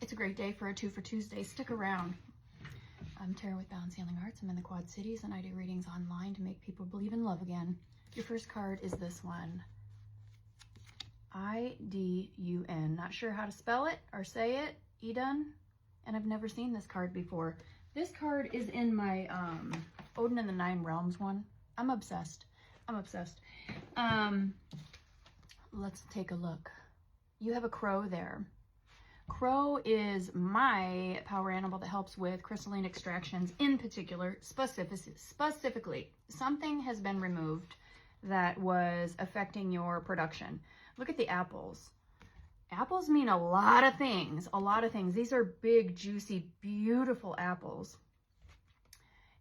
It's a great day for a 2 for Tuesday. Stick around. I'm Tara with Balance Healing Arts. I'm in the Quad Cities and I do readings online to make people believe in love again. Your first card is this one. Idun. Not sure how to spell it or say it. Idun. And I've never seen this card before. This card is in my Odin and the Nine Realms one. I'm obsessed. Let's take a look. You have a crow there. Crow is my power animal that helps with crystalline extractions in particular, specifically. Something has been removed that was affecting your production. Look at the apples. Apples mean a lot of things, These are big, juicy, beautiful apples.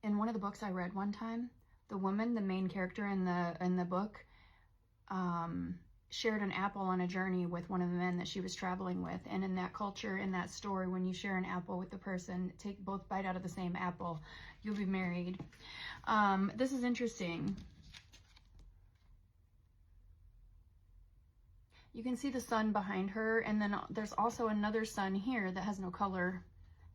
In one of the books I read one time, the woman, the main character in the book, shared an apple on a journey with one of the men that she was traveling with. And in that culture, in that story, when you share an apple with the person, take both bite out of the same apple, you'll be married. This is interesting. You can see the sun behind her, and then there's also another sun here that has no color.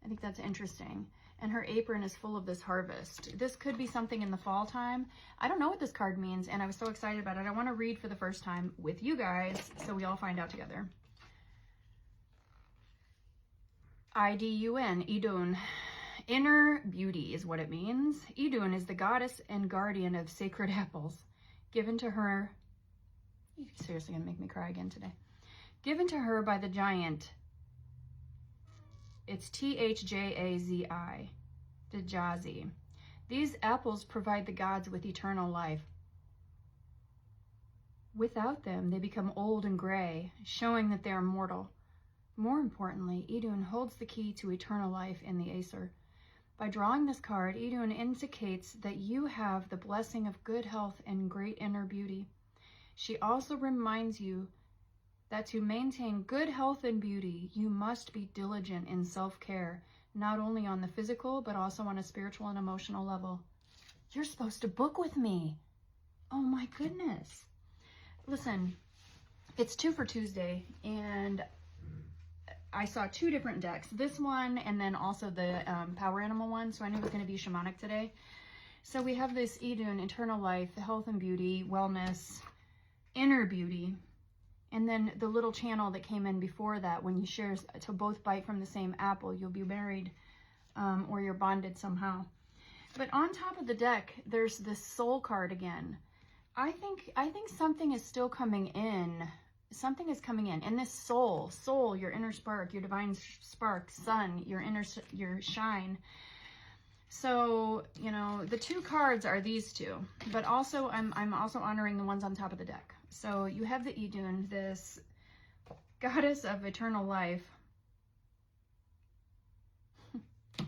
I think that's interesting. And her apron is full of this harvest. This could be something in the fall time. I don't know what this card means, and I was so excited about it. I want to read for the first time with you guys so we all find out together. Idun, Idun. Inner beauty is what it means. Idun is the goddess and guardian of sacred apples. Given to her... You're seriously going to make me cry again today. Given to her by the giant... It's Thjazi, Djazi. These apples provide the gods with eternal life. Without them, they become old and gray, showing that they are mortal. More importantly, Idun holds the key to eternal life in the Acer. By drawing this card, Idun indicates that you have the blessing of good health and great inner beauty. She also reminds you that to maintain good health and beauty, you must be diligent in self-care, not only on the physical, but also on a spiritual and emotional level. You're supposed to book with me. Oh my goodness. Listen, it's 2 for Tuesday, and I saw 2 different decks. This one, and then also the Power Animal one, so I knew it was going to be shamanic today. So we have this Idun, eternal life, health and beauty, wellness, inner beauty. And then the little channel that came in before that, when you share to both bite from the same apple, you'll be married or you're bonded somehow. But on top of the deck, there's this soul card again. I think something is still coming in. Something is coming in. And this soul, your inner spark, your divine spark, sun, your shine. So, you know, the 2 cards are these 2, but also I'm also honoring the ones on top of the deck. So you have the Idun, this goddess of eternal life.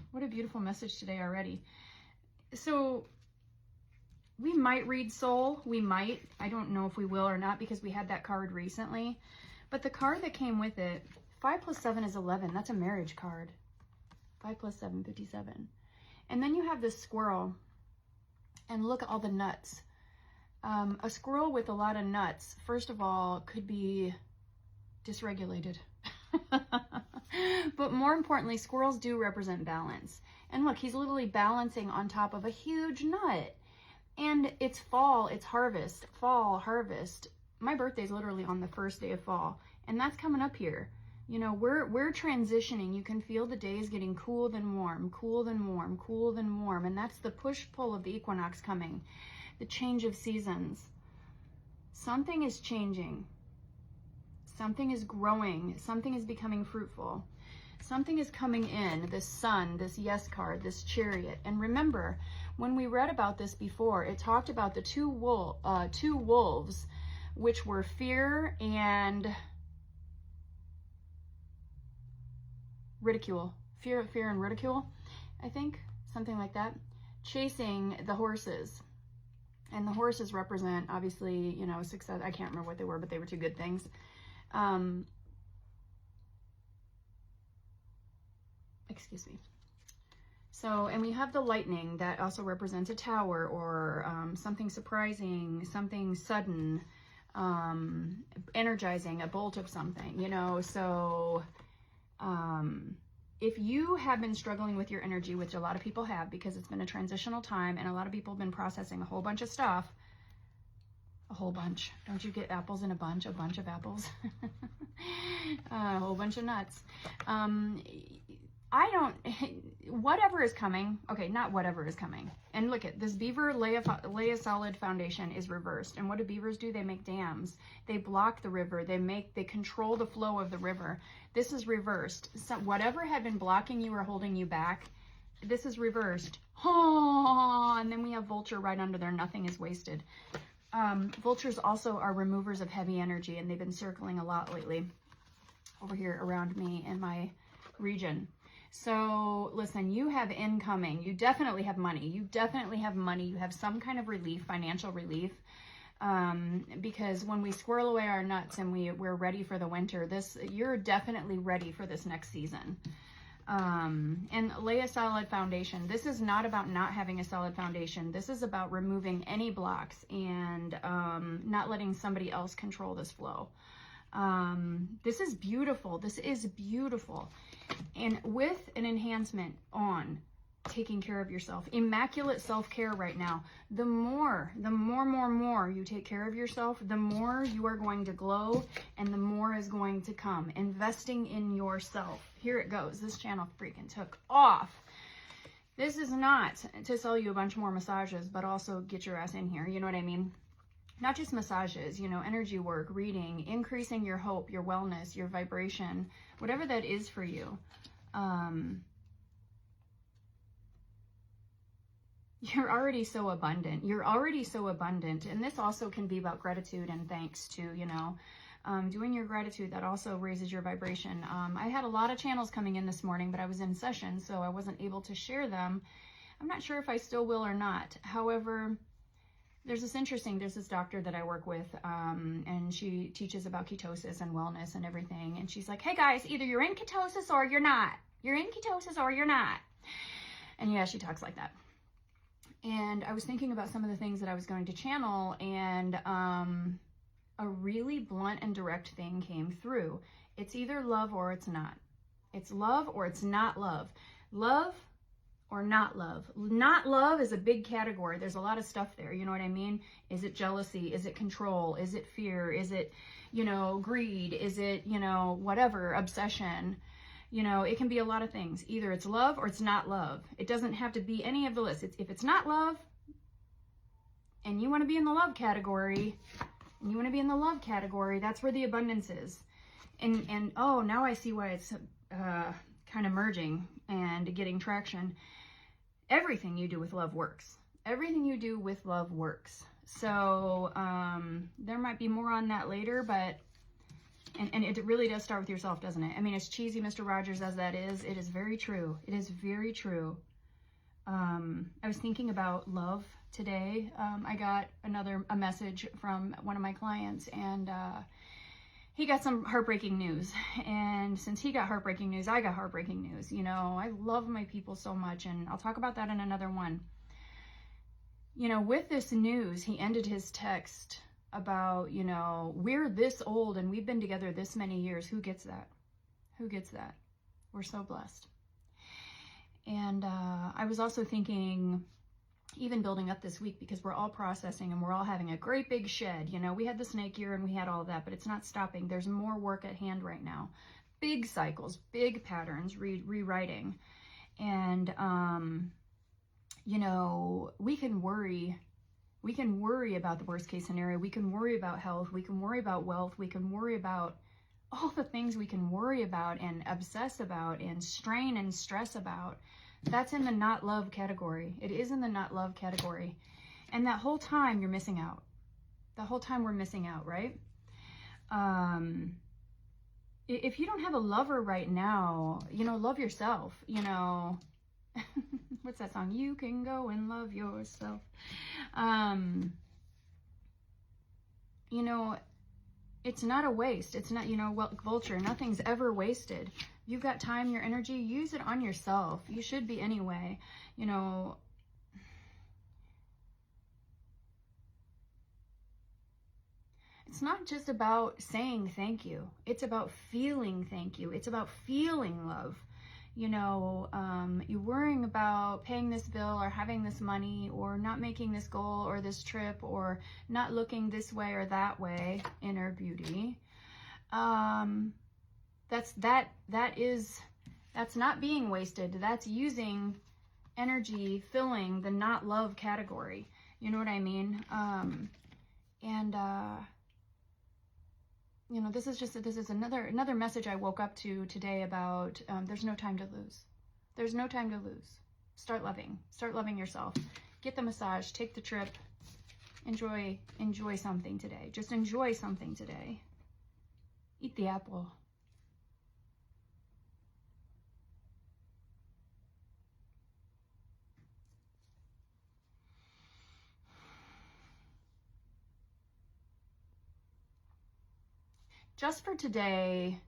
What a beautiful message today already. So we might read soul. We might. I don't know if we will or not because we had that card recently. But the card that came with it, 5 plus 7 is 11. That's a marriage card. 5 plus 7, 57. And then you have this squirrel, and look at all the nuts. A squirrel with a lot of nuts, first of all, could be dysregulated. But more importantly, squirrels do represent balance. And look, he's literally balancing on top of a huge nut. And it's fall, it's harvest, fall, harvest. My birthday's literally on the first day of fall, and that's coming up here. You know, we're transitioning. You can feel the days getting cool then warm, cool then warm, cool then warm. And that's the push-pull of the equinox coming, the change of seasons. Something is changing. Something is growing. Something is becoming fruitful. Something is coming in, this sun, this yes card, this chariot. And remember, when we read about this before, it talked about the two wolves, which were fear and... ridicule, fear and ridicule, I think, something like that, chasing the horses. And the horses represent, obviously, you know, success. I can't remember what they were, but they were 2 good things. Excuse me. So, and we have the lightning that also represents a tower or something surprising, something sudden, energizing, a bolt of something, you know. So if you have been struggling with your energy, which a lot of people have because it's been a transitional time and a lot of people have been processing a whole bunch of stuff, a whole bunch. Don't you get apples in a bunch of apples? A whole bunch of nuts. Whatever is coming, okay, not whatever is coming. And look at this beaver lay a solid foundation is reversed. And what do beavers do? They make dams. They block the river. They control the flow of the river. This is reversed. So whatever had been blocking you or holding you back, this is reversed. Oh, and then we have vulture right under there. Nothing is wasted. Vultures also are removers of heavy energy, and they've been circling a lot lately over here around me in my region. So listen, you have incoming. You definitely have money. You definitely have money. You have some kind of relief, financial relief. Because when we squirrel away our nuts and we're ready for the winter, you're definitely ready for this next season. And lay a solid foundation. This is not about not having a solid foundation. This is about removing any blocks and not letting somebody else control this flow. This is beautiful. This is beautiful. And with an enhancement on taking care of yourself, immaculate self-care right now, the more you take care of yourself, the more you are going to glow and the more is going to come. Investing in yourself. Here it goes. This channel freaking took off. This is not to sell you a bunch more massages, but also get your ass in here. You know what I mean? Not just massages, you know, energy work, reading, increasing your hope, your wellness, your vibration, whatever that is for you. You're already so abundant. You're already so abundant. And this also can be about gratitude and thanks too, you know. Doing your gratitude, that also raises your vibration. I had a lot of channels coming in this morning, but I was in session, so I wasn't able to share them. I'm not sure if I still will or not. However, there's this doctor that I work with, and she teaches about ketosis and wellness and everything. And she's like, hey guys, either you're in ketosis or you're not. You're in ketosis or you're not. And yeah, she talks like that. And I was thinking about some of the things that I was going to channel, and a really blunt and direct thing came through. It's either love or it's not. It's love or it's not love. Love or not love. Not love is a big category. There's a lot of stuff there. You know what I mean? Is it jealousy? Is it control? Is it fear? Is it, you know, greed? Is it, you know, whatever, obsession? You know, it can be a lot of things. Either it's love or it's not love. It doesn't have to be any of the list. If it's not love and you want to be in the love category, that's where the abundance is. And oh, now I see why it's kind of merging and getting traction. Everything you do with love works. Everything you do with love works. So there might be more on that later, but and it really does start with yourself, doesn't it? I mean, as cheesy, Mr. Rogers, as that is, it is very true. It is very true. I was thinking about love today. I got a message from one of my clients, and he got some heartbreaking news. And since he got heartbreaking news, I got heartbreaking news. You know, I love my people so much, and I'll talk about that in another one. You know, with this news, he ended his text about, you know, we're this old and we've been together this many years. Who gets that? Who gets that? We're so blessed. And I was also thinking, even building up this week, because we're all processing and we're all having a great big shed. You know, we had the snake year and we had all of that, but it's not stopping. There's more work at hand right now. Big cycles, big patterns, rewriting. And, you know, we can worry about the worst case scenario. We can worry about health. We can worry about wealth. We can worry about all the things we can worry about and obsess about and strain and stress about. That's in the not love category. It is in the not love category. And that whole time you're missing out. The whole time we're missing out, right? If you don't have a lover right now, you know, love yourself, you know. What's that song? You can go and love yourself. You know, it's not a waste. It's not, you know, well, Vulture, nothing's ever wasted. You've got time, your energy, use it on yourself. You should be anyway. You know, it's not just about saying thank you. It's about feeling thank you. It's about feeling love. you're worrying about paying this bill or having this money or not making this goal or this trip or not looking this way or that way, inner beauty. That's not being wasted. That's using energy, filling the not love category. You know what I mean? This is another message I woke up to today about there's no time to lose. There's no time to lose. Start loving yourself. Get the massage, take the trip, enjoy something today. Just enjoy something today. Eat the apple. Just for today,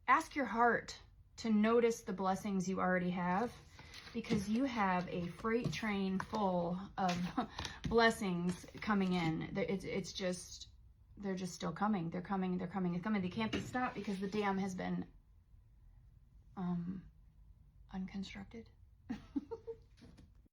ask your heart to notice the blessings you already have, because you have a freight train full of blessings coming in. It's just, they're just still coming. They're coming. They can't be stopped because the dam has been unconstructed.